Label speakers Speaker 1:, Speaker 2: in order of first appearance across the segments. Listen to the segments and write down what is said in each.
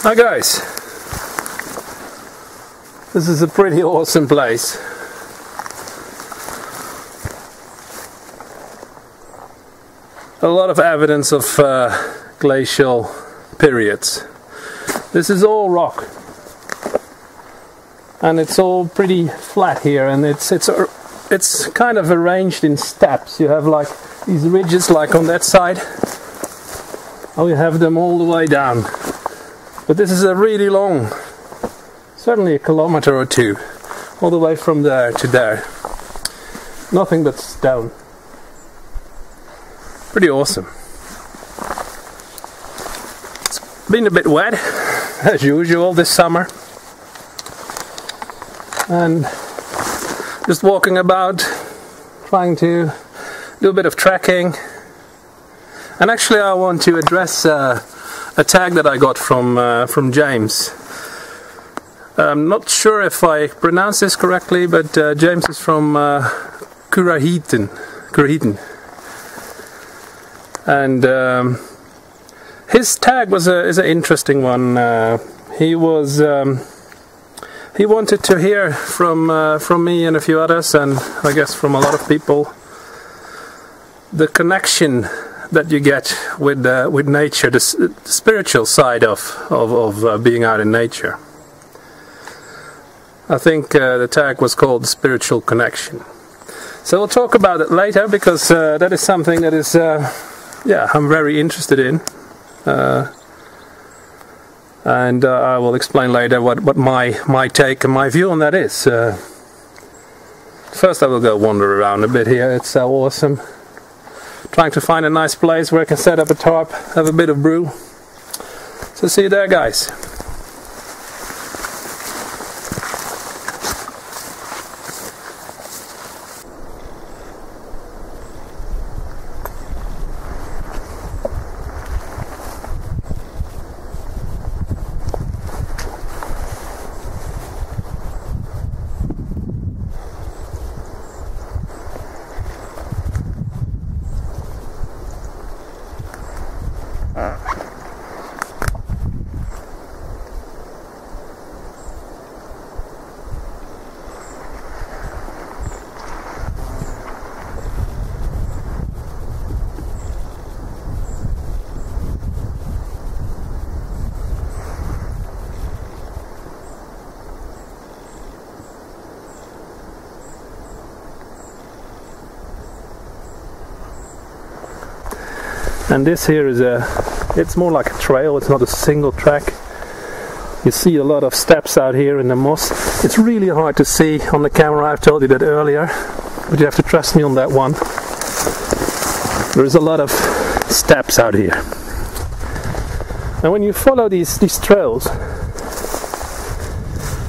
Speaker 1: Hi guys, this is a pretty awesome place. A lot of evidence of glacial periods. This is all rock, and it's all pretty flat here, and it's kind of arranged in steps. You have like these ridges, like on that side. Oh, you have them all the way down. But this is a really long, certainly a kilometer or two, all the way from there to there. Nothing but stone. Pretty awesome. It's been a bit wet, as usual this summer. And just walking about, trying to do a bit of trekking. And actually I want to address a tag that I got from James. I'm not sure if I pronounce this correctly, but James is from Curraheten. And his tag is an interesting one. He wanted to hear from me and a few others, and I guess from a lot of people, the connection that you get with nature, the spiritual side of being out in nature. I think the tag was called Spiritual Connection. So we'll talk about it later, because that is something that is, I'm very interested in. And I will explain later what my take and my view on that is. First I will go wander around a bit here. It's so awesome. Trying to find a nice place where I can set up a tarp, have a bit of brew. So see you there, guys. And this here is it's more like a trail, it's not a single track. You see a lot of steps out here in the moss. It's really hard to see on the camera, I've told you that earlier, but you have to trust me on that one. There's a lot of steps out here. And when you follow these trails,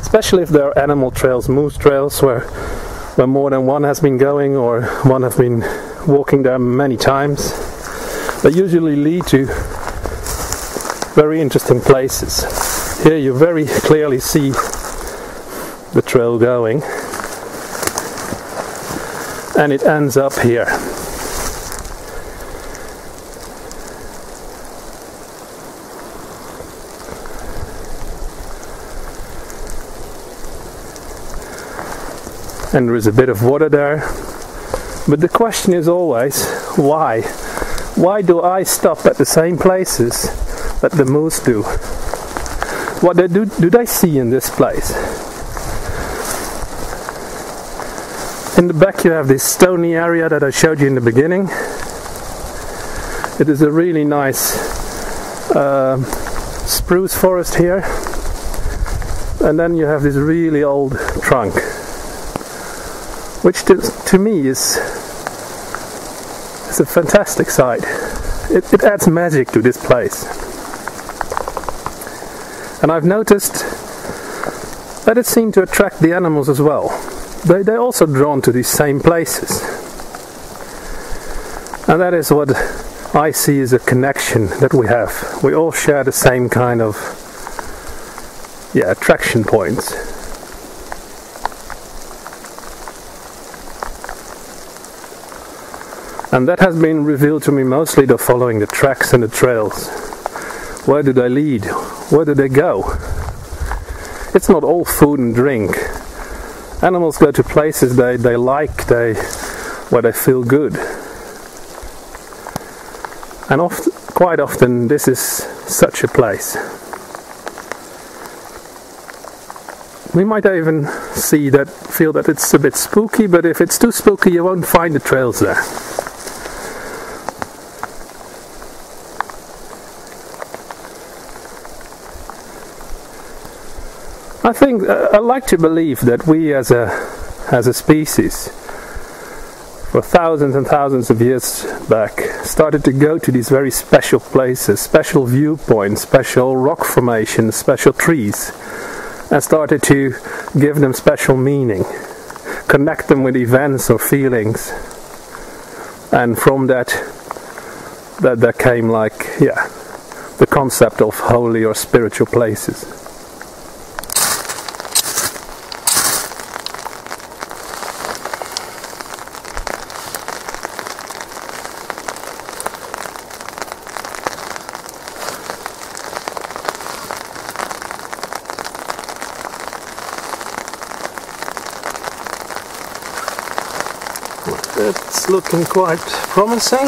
Speaker 1: especially if they're animal trails, moose trails, where more than one has been going, or one has been walking there many times, they usually lead to very interesting places. Here you very clearly see the trail going, and it ends up here. And there is a bit of water there, but the question is always, why? Why do I stop at the same places that the moose do? What do they see in this place? In the back you have this stony area that I showed you in the beginning. It is a really nice spruce forest here. And then you have this really old trunk, which to me is a fantastic sight. It adds magic to this place. And I've noticed that it seemed to attract the animals as well. They're also drawn to these same places. And that is what I see as a connection that we have. We all share the same kind of attraction points. And that has been revealed to me mostly following the tracks and the trails. Where do they lead? where do they go? It's not all food and drink. Animals go to places they like, where they feel good. And quite often this is such a place. We might even feel that it's a bit spooky, but if it's too spooky you won't find the trails there. I think I like to believe that we as a species, for thousands and thousands of years back, started to go to these very special places, special viewpoints, special rock formations, special trees, and started to give them special meaning, connect them with events or feelings, and from that came the concept of holy or spiritual places. It's looking quite promising.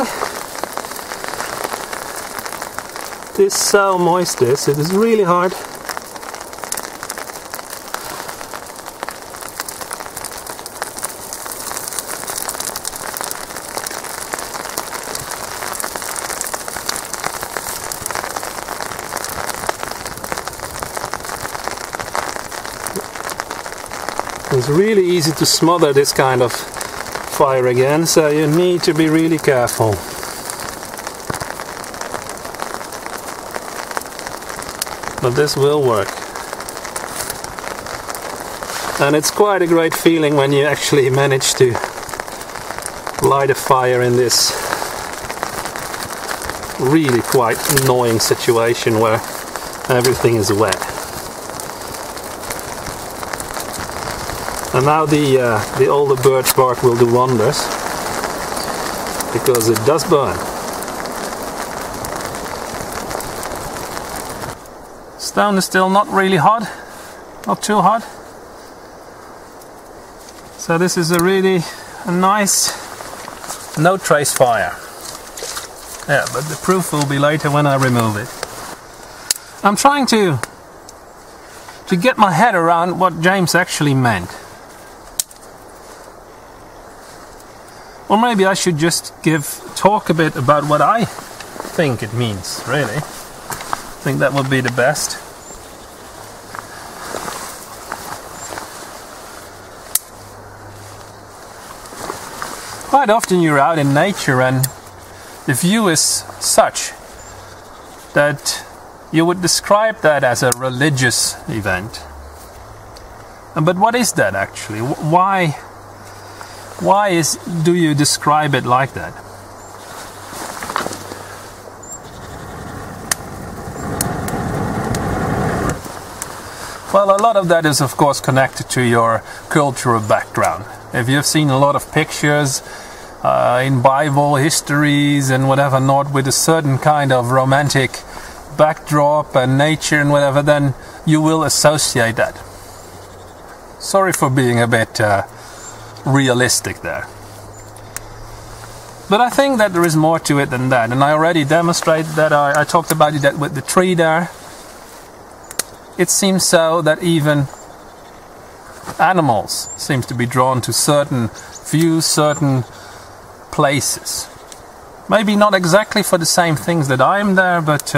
Speaker 1: It is so moist, it is really hard. It's really easy to smother this kind of fire again, so you need to be really careful. But this will work. And it's quite a great feeling when you actually manage to light a fire in this really quite annoying situation where everything is wet. And now the older birch bark will do wonders, because it does burn. Stone is still not really hot, not too hot. So this is a really nice no trace fire. Yeah, but the proof will be later when I remove it. I'm trying to get my head around what James actually meant. Or maybe I should just talk a bit about what I think it means, really. I think that would be the best. Quite often you're out in nature and the view is such that you would describe that as a religious event. But what is that actually? Why do you describe it like that? Well, a lot of that is of course connected to your cultural background. If you've seen a lot of pictures in Bible histories and whatever not with a certain kind of romantic backdrop and nature and whatever, then you will associate that. Sorry for being a bit realistic there. But I think that there is more to it than that, and I already demonstrated that. I talked about it with the tree there. It seems so that even animals seem to be drawn to certain views, certain places. Maybe not exactly for the same things that I am there, but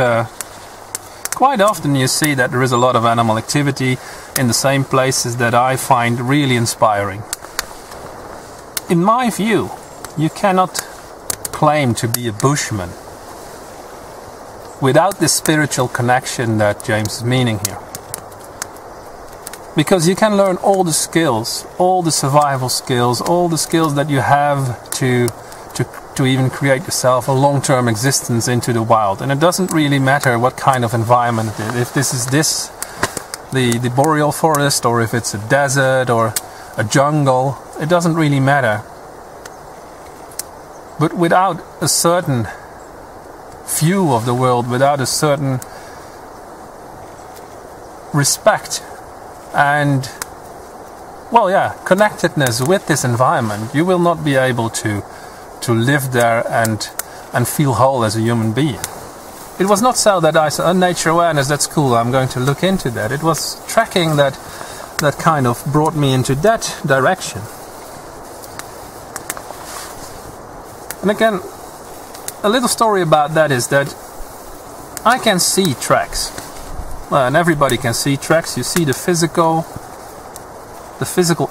Speaker 1: quite often you see that there is a lot of animal activity in the same places that I find really inspiring. In my view, you cannot claim to be a bushman without this spiritual connection that James is meaning here. Because you can learn all the skills, all the survival skills, all the skills that you have to even create yourself a long-term existence into the wild. And it doesn't really matter what kind of environment it is. If this is the boreal forest, or if it's a desert or a jungle, it doesn't really matter. But without a certain view of the world, without a certain respect and, well, yeah, connectedness with this environment, you will not be able to live there and feel whole as a human being. It was not so that I said, nature awareness, that's cool, I'm going to look into that. It was tracking that kind of brought me into that direction. And again, a little story about that is that I can see tracks. Well, and everybody can see tracks. You see the physical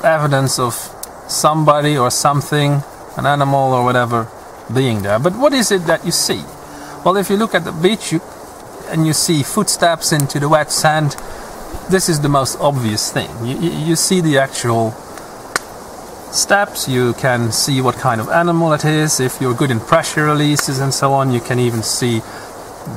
Speaker 1: evidence of somebody or something, an animal or whatever, being there. But what is it that you see? Well, if you look at the beach and you see footsteps into the wet sand, this is the most obvious thing. You see the actual steps, you can see what kind of animal it is. If you're good in pressure releases and so on, you can even see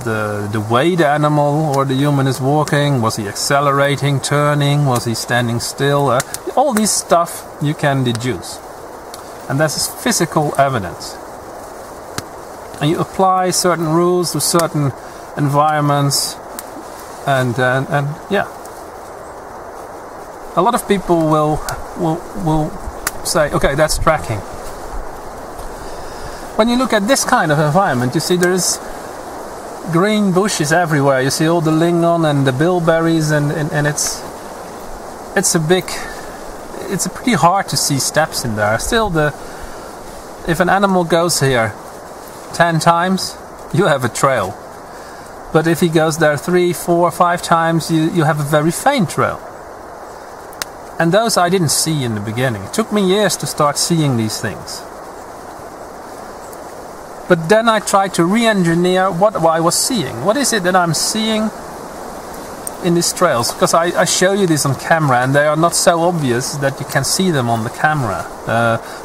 Speaker 1: the way the animal or the human is walking. Was he accelerating, turning? Was he standing still? All this stuff you can deduce. And that's physical evidence. And you apply certain rules to certain environments, and yeah. A lot of people will say, okay, that's tracking. When you look at this kind of environment, you see there's green bushes everywhere. You see all the lignon and the bilberries, and it's pretty hard to see steps in there. Still, if an animal goes here 10 times, you have a trail. But if he goes there 3, 4, 5 times, you have a very faint trail. And those I didn't see in the beginning. It took me years to start seeing these things. But then I tried to re-engineer what I was seeing. What is it that I'm seeing in these trails? Because I show you this on camera, and they are not so obvious that you can see them on the camera.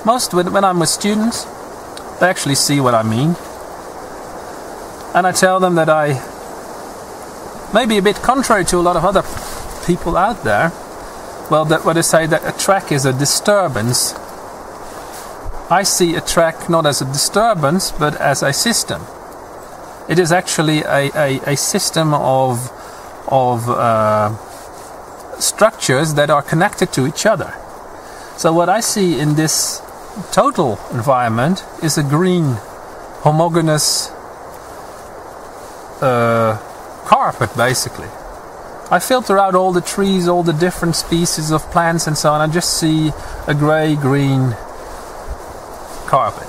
Speaker 1: When I'm with students, they actually see what I mean. And I tell them that I, maybe a bit contrary to a lot of other people out there, well, what they say that a track is a disturbance. I see a track not as a disturbance, but as a system. It is actually a system of structures that are connected to each other. So what I see in this total environment is a green, homogeneous carpet, basically. I filter out all the trees, all the different species of plants and so on. I just see a grey-green carpet.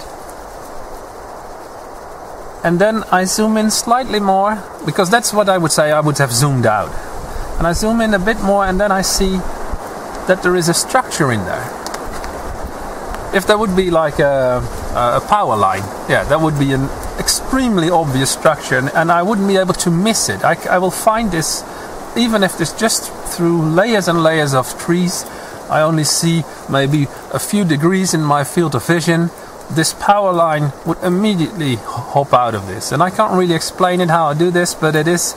Speaker 1: And then I zoom in slightly more, because that's what I would say I would have zoomed out. And I zoom in a bit more, and then I see that there is a structure in there. If there would be like a power line, yeah, that would be an extremely obvious structure, and I wouldn't be able to miss it. I will find this, even if it's just through layers and layers of trees. I only see maybe a few degrees in my field of vision. This power line would immediately hop out of this. And I can't really explain it how I do this, but it is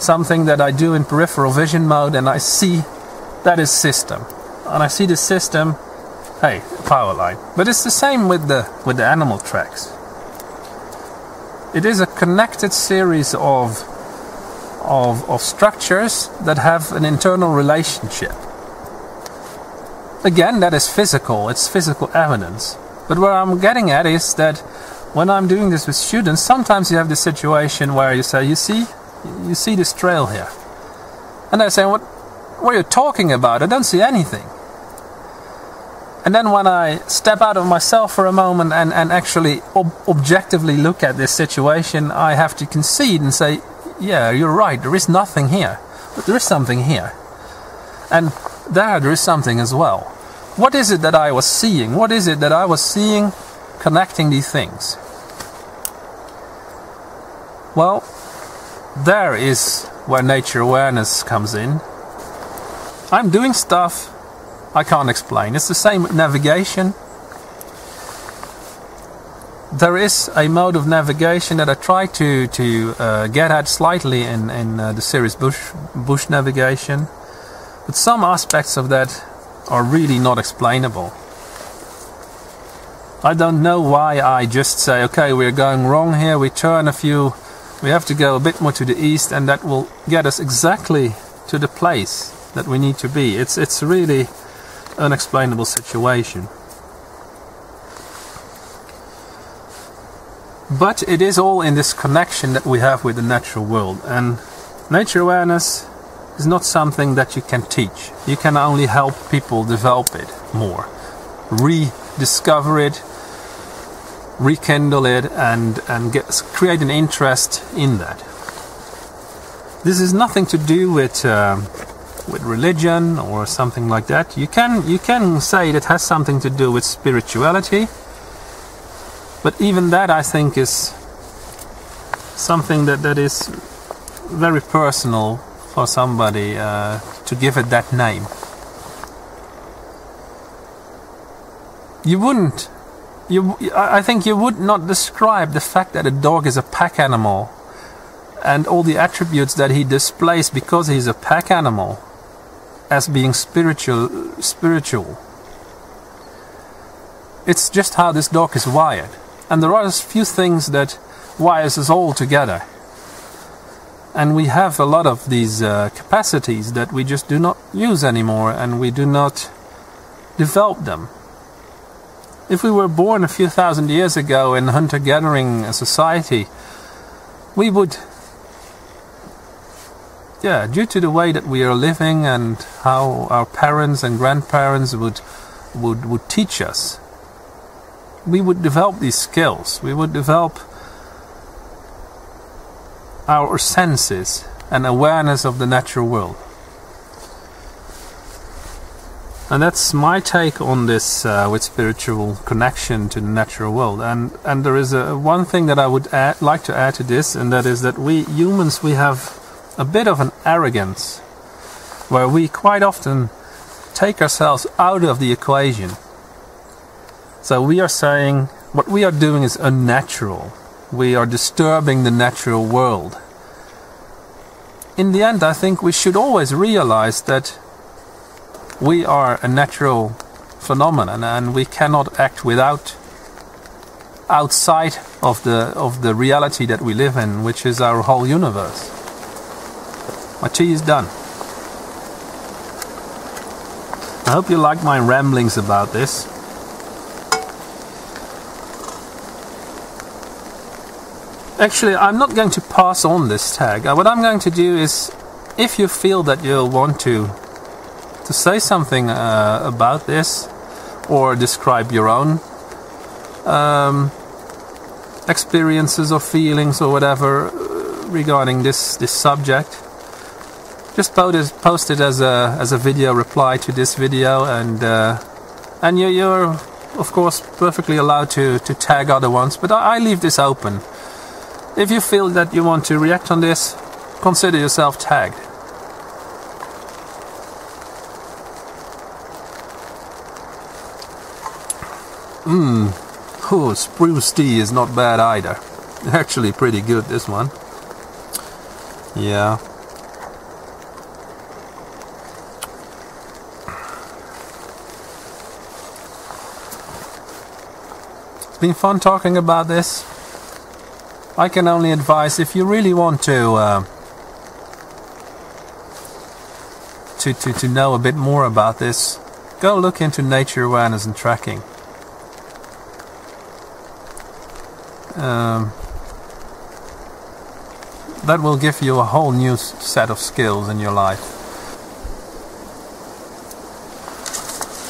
Speaker 1: something that I do in peripheral vision mode, and I see that is system. And I see the system, hey, power line. But it's the same with the animal tracks. It is a connected series of structures that have an internal relationship. Again, that is physical, it's physical evidence. But what I'm getting at is that when I'm doing this with students, sometimes you have this situation where you say, you see this trail here. And they say, what are you talking about? I don't see anything. And then when I step out of myself for a moment and actually objectively look at this situation, I have to concede and say, yeah, you're right, there is nothing here. But there is something here. And there is something as well. What is it that I was seeing? What is it that I was seeing connecting these things? Well, there is where nature awareness comes in. I'm doing stuff I can't explain. It's the same with navigation. There is a mode of navigation that I try to get at slightly in the series bush navigation. But some aspects of that are really not explainable. I don't know why I just say, okay, we're going wrong here, we turn we have to go a bit more to the east, and that will get us exactly to the place that we need to be. It's really unexplainable situation. But it is all in this connection that we have with the natural world, and nature awareness is not something that you can teach. You can only help people develop it more, rediscover it, rekindle it, and create an interest in that. This is nothing to do with religion or something like that. You can say it has something to do with spirituality, but even that, I think, is something that is very personal for somebody to give it that name. I think you would not describe the fact that a dog is a pack animal and all the attributes that he displays because he's a pack animal as being spiritual. It's just how this dog is wired. And there are a few things that wires us all together. And we have a lot of these capacities that we just do not use anymore, and we do not develop them. If we were born a few thousand years ago in hunter-gathering society, we would, due to the way that we are living and how our parents and grandparents would teach us, we would develop these skills. We would develop our senses and awareness of the natural world. And that's my take on this with spiritual connection to the natural world. And there is one thing that I would like to add to this, and that is that we humans, we have a bit of an arrogance where we quite often take ourselves out of the equation. So we are saying what we are doing is unnatural. We are disturbing the natural world. In the end, I think we should always realize that we are a natural phenomenon, and we cannot act outside of the reality that we live in, which is our whole universe. My tea is done. I hope you like my ramblings about this. Actually, I'm not going to pass on this tag. What I'm going to do is, if you feel that you'll want to say something about this, or describe your own experiences or feelings or whatever regarding this subject, just post it as a video reply to this video, and you're of course perfectly allowed to tag other ones, but I leave this open. If you feel that you want to react on this, consider yourself tagged. Oh, spruce tea is not bad either. Actually pretty good, this one. Yeah. It's been fun talking about this. I can only advise, if you really want to know a bit more about this, go look into nature awareness and tracking. That will give you a whole new set of skills in your life.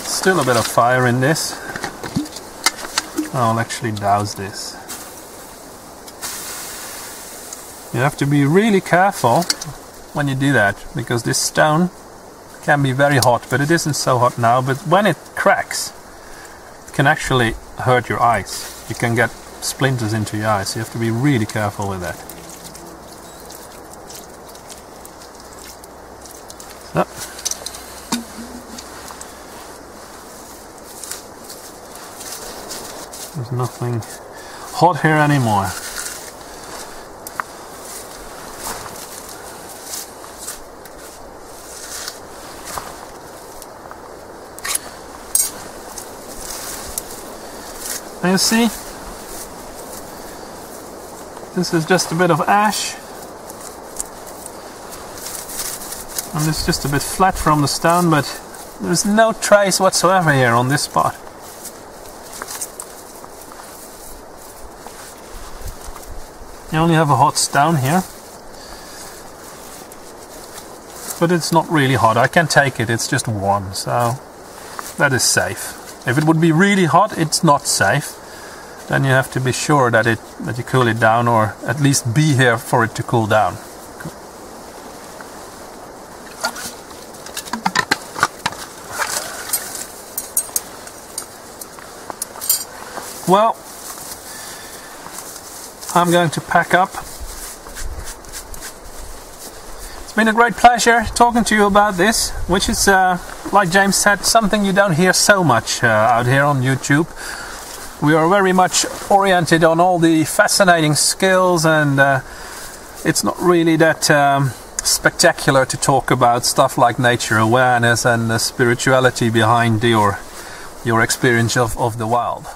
Speaker 1: Still a bit of fire in this. I'll actually douse this. You have to be really careful when you do that, because this stone can be very hot, but it isn't so hot now. But when it cracks, it can actually hurt your eyes. You can get splinters into your eyes. You have to be really careful with that. So. There's nothing hot here anymore. And you see, this is just a bit of ash. And it's just a bit flat from the stone, but there's no trace whatsoever here on this spot. You only have a hot stone here. But it's not really hot. I can take it, it's just warm, so that is safe. If it would be really hot, it's not safe. Then you have to be sure that you cool it down, or at least be here for it to cool down. Well, I'm going to pack up. It's been a great pleasure talking to you about this, which is, like James said, something you don't hear so much out here on YouTube. We are very much oriented on all the fascinating skills, and it's not really that spectacular to talk about stuff like nature awareness and the spirituality behind your experience of the wild.